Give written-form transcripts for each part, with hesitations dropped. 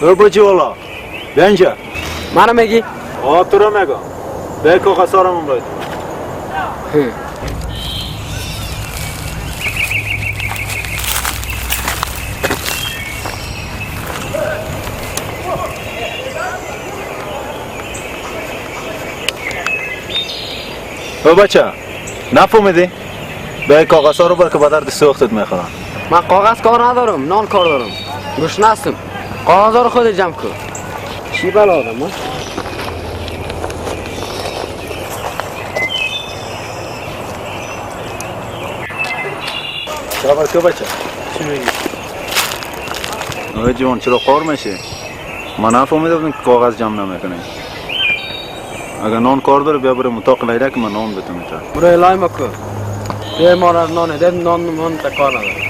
بچی والا بیا اینجا. منو میگی؟ تو رو میگم. به کاغذ سارمون باید. بچه نفهمیدی؟ به کاغذ رو بر که به درد سوختت میخورن. من کاغذ کار ندارم، نان کار دارم. گوش نستم. کاغذ رو خودت جمع کن. چی بلا آدم من؟ صبر که بچه. چی میگی؟ آقای جوان چرا خور میشه؟ من نفهمیده بودم که کاغذ جمع نمیکنه. اگر نان کار داره بیا برای مطاق لیره که من نان بتم میتر. برای لای مکن. یه مار نانه دید نان تکار نداره.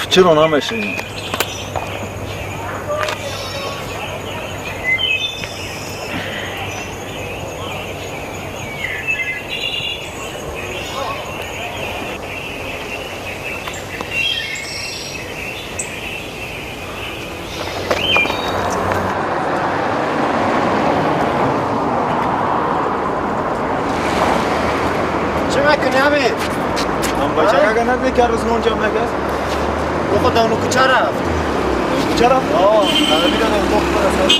چرا نمیشه؟ چی میکنی همین؟ هم بچه اگر ندید که روز نون جمع نگست؟ خود اونو کجا رفت؟ چرا؟ اگر بیدن اون توق برد از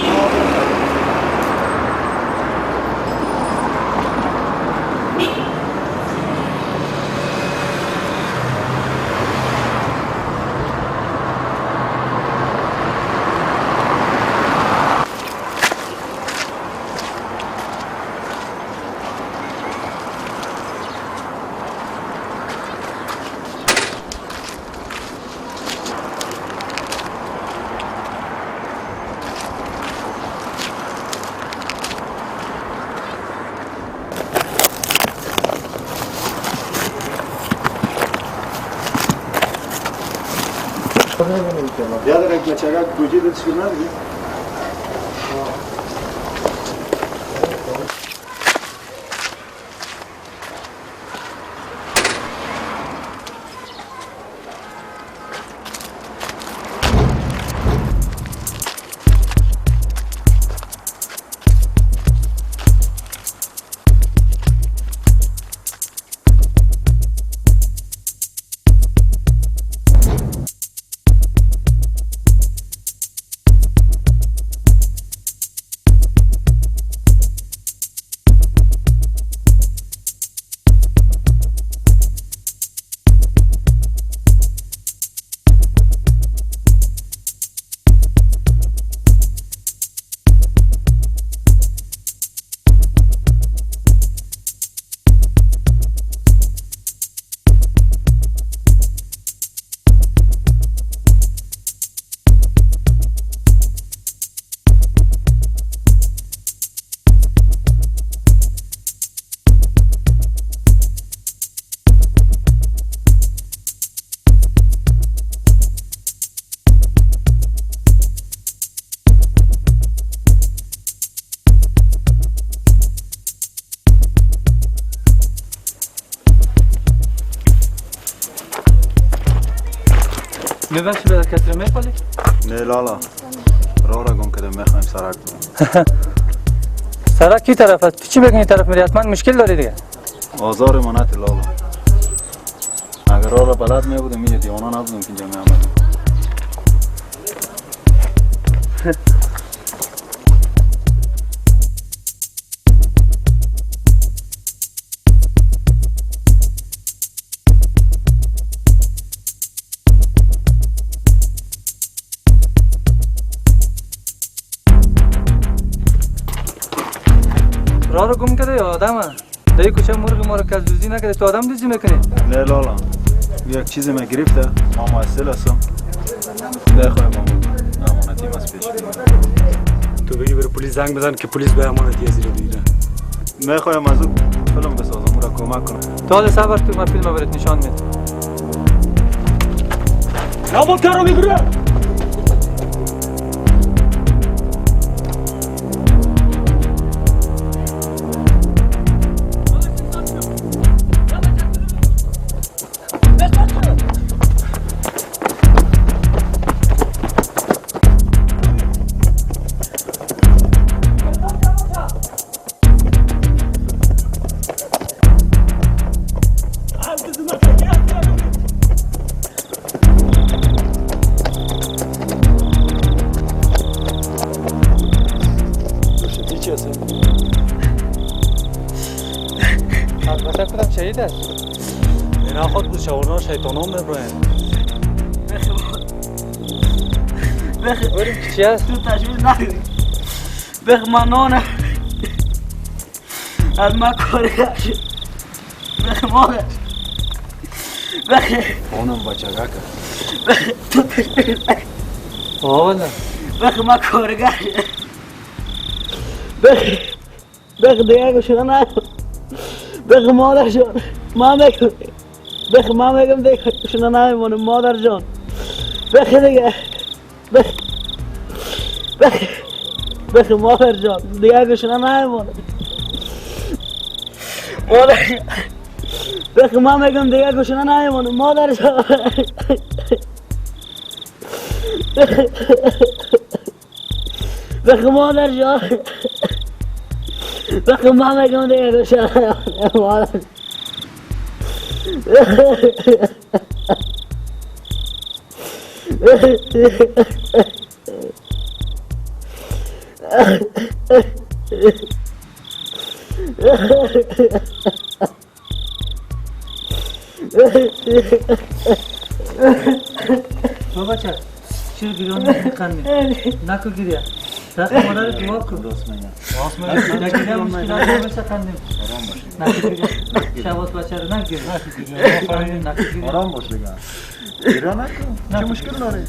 یاد رک بچه‌ها گوجه دستش نداری؟ می‌بخشی به کتر می‌پالی؟ نه لالا راه را گم کردم میخوایم سرک برم. سرک کی طرف است؟ تو چی بگی این طرف میری؟ حتما مشکل داری دیگه. آزار منات لالا. اگر راه را بلد میبودم می‌دید دیوانا نبودم که اینجا می‌آمدم. راه رو گم کرده یا آدمه؟ در کوچه مرغ ما رو کزدوزی نکرده تو آدم دوزی میکنی؟ نه لالا یک چیزی من گرفته ما موصل هستم بخوایم امانتی ماست پیش تو بگی برای پلیس زنگ بزن که پلیس به امانتی از زیر بگیره. میخوایم از او فیلم بسازم او را کمک کنم. تا حالا صبر تو من فیلم برات نشان میدم. نبا ترا میبره البته خودم شهید است. اینا خود بود شورنا شیطانان میبرن بریم چی است؟ تو تشویش نکنی بخ من نانه از من کاری شد بخ مادر بخ اونم بچه گه کرد بخ تو تشویش نکنی والا بخ من کارگر شد بخ دیگه گوشنه نکن بخ مادر جان ما میکنی بخ ما میگم دیگه گوشنه نمیمونه مادر جان بخ دیگه بخ مادر جان دیگه گوشنه نمیمونه مادر جان بخ ما میگم دیگه گوشنه نمیمونه مادر جان بخ مادر جان بخ ما میگم دیگه گوشنه نمیمونه مادر بابا چه چرا گیران نکنی نکو گیریا رقم مادر دعا کن درست میگم نگیریا مشکلات بشه خندیم نکو گیریا شباز بچه رو نگیر نکو گیریا آرام باش دیگه ایران نکن چه مشکل داره